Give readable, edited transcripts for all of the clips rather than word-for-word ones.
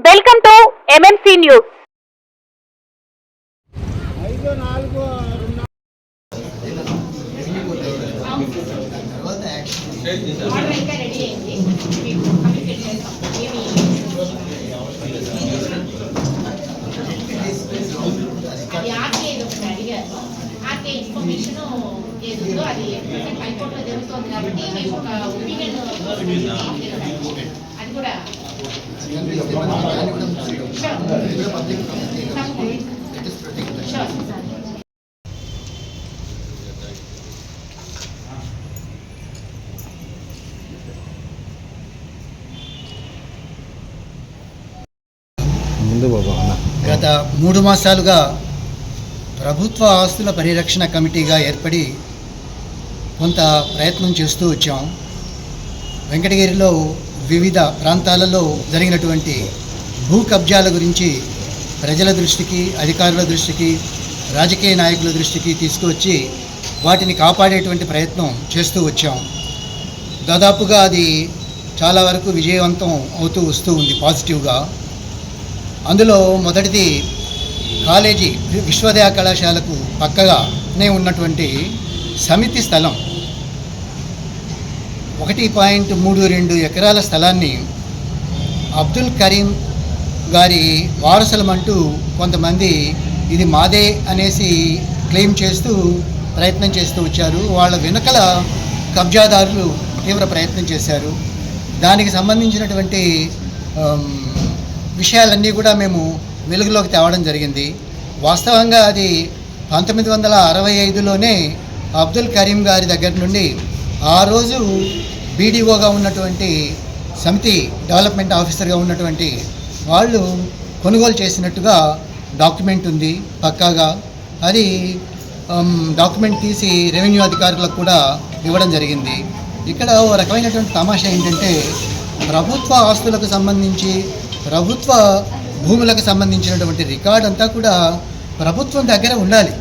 Welcome to MMC news. Information ఏదో అది హైకోర్టులో జరుగుతుంది కాబట్టి మీకు ఒక ఒపీనియన్ అది కూడా గత 3 మాసాలుగా ప్రభుత్వ ఆస్తుల పరిరక్షణ కమిటీగా ఏర్పడి కొంత ప్రయత్నం చేస్తూ వచ్చాం. వెంకటగిరిలో వివిధ ప్రాంతాలలో జరిగినటువంటి భూ కబ్జాల గురించి ప్రజల దృష్టికి, అధికారుల దృష్టికి, రాజకీయ నాయకుల దృష్టికి తీసుకువచ్చి వాటిని కాపాడేటువంటి ప్రయత్నం చేస్తూ వచ్చాం. దాదాపుగా అది చాలా వరకు విజయవంతం అవుతూ వస్తూ ఉంది పాజిటివ్గా. అందులో మొదటిది కాలేజీ విశ్వోదయ కళాశాలకు పక్కగానే ఉన్నటువంటి సమితి స్థలం 1.32 ఎకరాల స్థలాన్ని అబ్దుల్ కరీం గారి వారసులమంటూ కొంతమంది ఇది మాదే అనేసి క్లెయిమ్ చేస్తూ ప్రయత్నం చేస్తూ వచ్చారు. వాళ్ళ వెనుకల కబ్జాదారులు తీవ్ర ప్రయత్నం చేశారు. దానికి సంబంధించినటువంటి విషయాలన్నీ కూడా మేము వెలుగులోకి తేవడం జరిగింది. వాస్తవంగా అది 1965లోనే అబ్దుల్ కరీం గారి దగ్గర నుండి ఆ రోజు బీడీఓగా ఉన్నటువంటి సమితి డెవలప్మెంట్ ఆఫీసర్గా ఉన్నటువంటి వాళ్ళు కొనుగోలు చేసినట్టుగా డాక్యుమెంట్ ఉంది పక్కాగా. అది డాక్యుమెంట్ తీసి రెవెన్యూ అధికారులకు కూడా ఇవ్వడం జరిగింది. ఇక్కడ ఓ రకమైనటువంటి తమాషా ఏంటంటే ప్రభుత్వ ఆస్తులకు సంబంధించి, ప్రభుత్వ భూములకు సంబంధించినటువంటి రికార్డ్ అంతా కూడా ప్రభుత్వం దగ్గర ఉండాలి.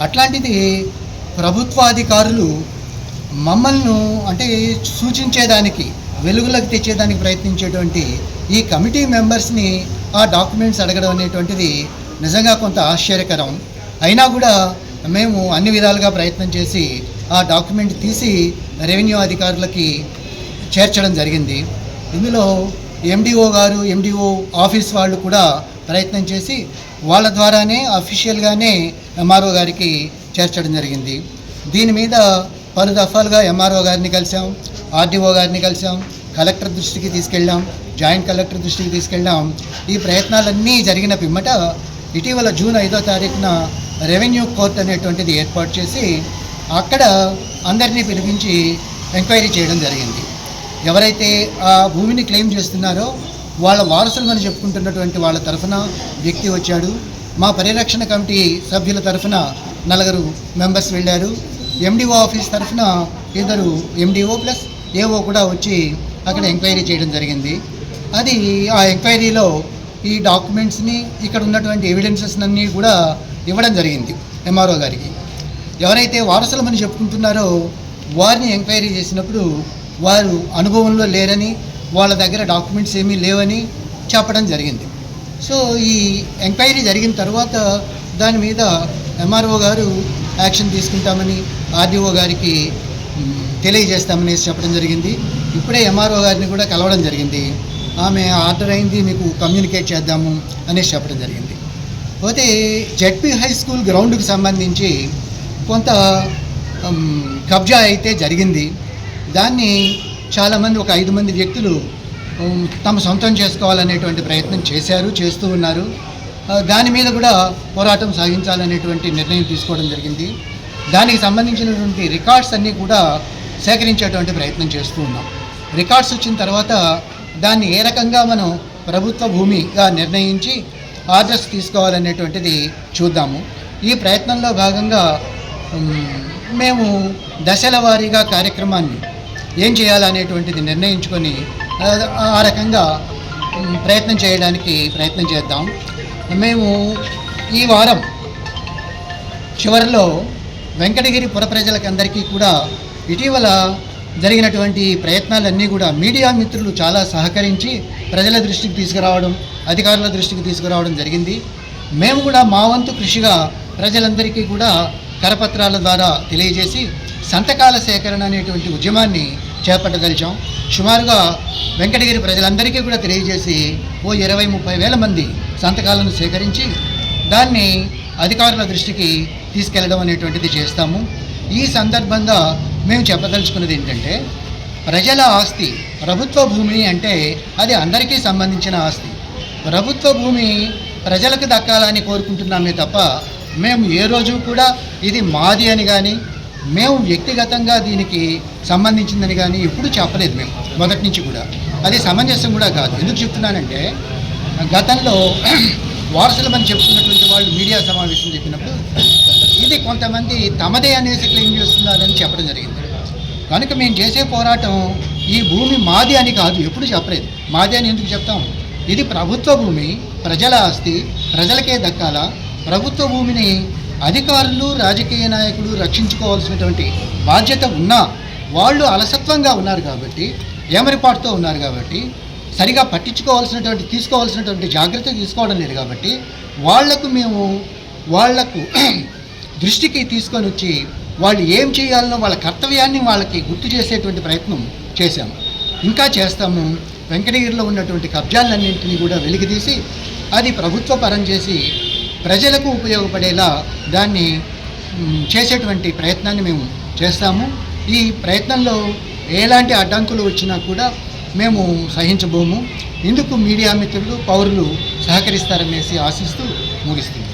అట్లాంటిది ప్రభుత్వాధికారులు మమ్మల్ని అంటే సూచించేదానికి, వెలుగులోకి తెచ్చేదానికి ప్రయత్నించేటువంటి ఈ కమిటీ మెంబర్స్ని ఆ డాక్యుమెంట్స్ అడగడం అనేటువంటిది నిజంగా కొంత ఆశ్చర్యకరం. అయినా కూడా మేము అన్ని విధాలుగా ప్రయత్నం చేసి ఆ డాక్యుమెంట్ తీసి రెవెన్యూ అధికారులకి చేర్చడం జరిగింది. ఇందులో ఎండిఓ గారు, ఎండిఓ ఆఫీస్ వాళ్ళు కూడా ప్రయత్నం చేసి వాళ్ళ ద్వారానే అఫీషియల్గానే ఎంఆర్ఓ గారికి చేర్చడం జరిగింది. దీని మీద పలు దఫాలుగా ఎంఆర్ఓ గారిని కలిసాం, ఆర్డీఓ గారిని కలిసాం, కలెక్టర్ దృష్టికి తీసుకెళ్ళాం, జాయింట్ కలెక్టర్ దృష్టికి తీసుకెళ్ళాం. ఈ ప్రయత్నాలన్నీ జరిగిన పిమ్మట ఇటీవల జూన్ 5వ తారీఖున రెవెన్యూ కోర్ట్ అనేటువంటిది ఏర్పాటు చేసి అక్కడ అందరినీ పిలిపించి ఎంక్వైరీ చేయడం జరిగింది. ఎవరైతే ఆ భూమిని క్లెయిమ్ చేస్తున్నారో వాళ్ళ వారసులు అని చెప్పుకుంటున్నటువంటి వాళ్ళ తరఫున వ్యక్తి వచ్చాడు. మా పరిరక్షణ కమిటీ సభ్యుల తరఫున 4 మెంబర్స్ వెళ్ళారు. ఎండిఓ ఆఫీస్ తరఫున 2 ఎండిఓ ప్లస్ ఏఓ కూడా వచ్చి అక్కడ ఎంక్వైరీ చేయడం జరిగింది. అది ఆ ఎంక్వైరీలో ఈ డాక్యుమెంట్స్ని, ఇక్కడ ఉన్నటువంటి ఎవిడెన్సెస్ అన్నీ కూడా ఇవ్వడం జరిగింది ఎంఆర్ఓ గారికి. ఎవరైతే వారసులమని చెప్పుకుంటున్నారో వారిని ఎంక్వైరీ చేసినప్పుడు వారు అనుభవంలో లేరని, వాళ్ళ దగ్గర డాక్యుమెంట్స్ ఏమీ లేవని చెప్పడం జరిగింది. సో ఈ ఎంక్వైరీ జరిగిన తర్వాత దాని మీద ఎంఆర్ఓ గారు యాక్షన్ తీసుకుంటామని ఆర్డీఓ గారికి తెలియజేస్తామనేసి చెప్పడం జరిగింది. ఇప్పుడే ఎంఆర్ఓ గారిని కూడా కలవడం జరిగింది. ఆమె ఆర్డర్ అయింది, మీకు కమ్యూనికేట్ చేద్దాము అనేసి చెప్పడం జరిగింది. పోతే జెడ్పీ హై స్కూల్ గ్రౌండ్కి సంబంధించి కొంత కబ్జా అయితే జరిగింది. దాన్ని చాలామంది, ఒక 5 మంది వ్యక్తులు తమ సొంతం చేసుకోవాలనేటువంటి ప్రయత్నం చేస్తూ ఉన్నారు. దాని మీద కూడా పోరాటం సాగించాలనేటువంటి నిర్ణయం తీసుకోవడం జరిగింది. దానికి సంబంధించినటువంటి రికార్డ్స్ అన్నీ కూడా సేకరించేటువంటి ప్రయత్నం చేస్తూ ఉన్నాం. రికార్డ్స్ వచ్చిన తర్వాత దాన్ని ఏ రకంగా మనం ప్రభుత్వ భూమిగా నిర్ణయించి ఆర్డర్స్ తీసుకోవాలనేటువంటిది చూద్దాము. ఈ ప్రయత్నంలో భాగంగా మేము దశల వారీగా కార్యక్రమాన్ని ఏం చేయాలనేటువంటిది నిర్ణయించుకొని ఆ రకంగా ప్రయత్నం చేయడానికి ప్రయత్నం చేద్దాం. మేము ఈ వారం చివరిలో వెంకటగిరి పుర ప్రజలకందరికీ కూడా ఇటీవల జరిగినటువంటి ప్రయత్నాలన్నీ కూడా మీడియా మిత్రులు చాలా సహకరించి ప్రజల దృష్టికి తీసుకురావడం, అధికారుల దృష్టికి తీసుకురావడం జరిగింది. మేము కూడా మా వంతు కృషిగా ప్రజలందరికీ కూడా కరపత్రాల ద్వారా తెలియజేసి సంతకాల సేకరణ అనేటువంటి ఉద్యమాన్ని చేపట్టదలిచాం. సుమారుగా వెంకటగిరి ప్రజలందరికీ కూడా తెలియజేసి 20-30 వేల మంది సంతకాలను సేకరించి దాన్ని అధికారుల దృష్టికి తీసుకెళ్లడం అనేటువంటిది చేస్తాము. ఈ సందర్భంగా మేము చెప్పదలుచుకున్నది ఏంటంటే, ప్రజల ఆస్తి ప్రభుత్వ భూమి అంటే అది అందరికీ సంబంధించిన ఆస్తి. ప్రభుత్వ భూమి ప్రజలకు దక్కాలని కోరుకుంటున్నామే తప్ప మేము ఏ రోజు కూడా ఇది మాది అని కానీ, మేము వ్యక్తిగతంగా దీనికి సంబంధించిందని కానీ ఎప్పుడూ చెప్పలేదు. మేము మొదటి నుంచి కూడా అది సమంజసం కూడా కాదు. ఎందుకు చెప్తున్నానంటే, గతంలో వారసులమని చెప్తున్నటువంటి వాళ్ళు మీడియా సమావేశం చెప్పినప్పుడు ఇది కొంతమంది తమదే అనేసి క్లెయిమ్ చేస్తున్నారని చెప్పడం జరిగింది. కనుక మేము చేసే పోరాటం ఈ భూమి మాది అని కాదు, ఎప్పుడు చెప్పలేదు. మాది అని ఎందుకు చెప్తాం? ఇది ప్రభుత్వ భూమి, ప్రజల ఆస్తి, ప్రజలకే దక్కాల. ప్రభుత్వ భూమిని అధికారులు, రాజకీయ నాయకులు రక్షించుకోవాల్సినటువంటి బాధ్యత ఉన్నా వాళ్ళు అలసత్వంగా ఉన్నారు కాబట్టి, ఏమరిపాటుతో ఉన్నారు కాబట్టి, సరిగా తీసుకోవాల్సినటువంటి జాగ్రత్త తీసుకోవడం లేదు కాబట్టి వాళ్లకు దృష్టికి తీసుకొని వచ్చి వాళ్ళు ఏం చేయాలనో వాళ్ళ కర్తవ్యాన్ని వాళ్ళకి గుర్తు చేసేటువంటి ప్రయత్నం చేశాము, ఇంకా చేస్తాము. వెంకటగిరిలో ఉన్నటువంటి కబ్జాలన్నింటినీ కూడా వెలికితీసి అది ప్రభుత్వ పరం చేసి ప్రజలకు ఉపయోగపడేలా దాన్ని చేసేటువంటి ప్రయత్నాన్ని మేము చేస్తాము. ఈ ప్రయత్నంలో ఎలాంటి అడ్డంకులు వచ్చినా కూడా మేము సహించబోము. ఇందుకు మీడియా మిత్రులు, పౌరులు సహకరిస్తారనేసి ఆశిస్తూ ముగిస్తుంది.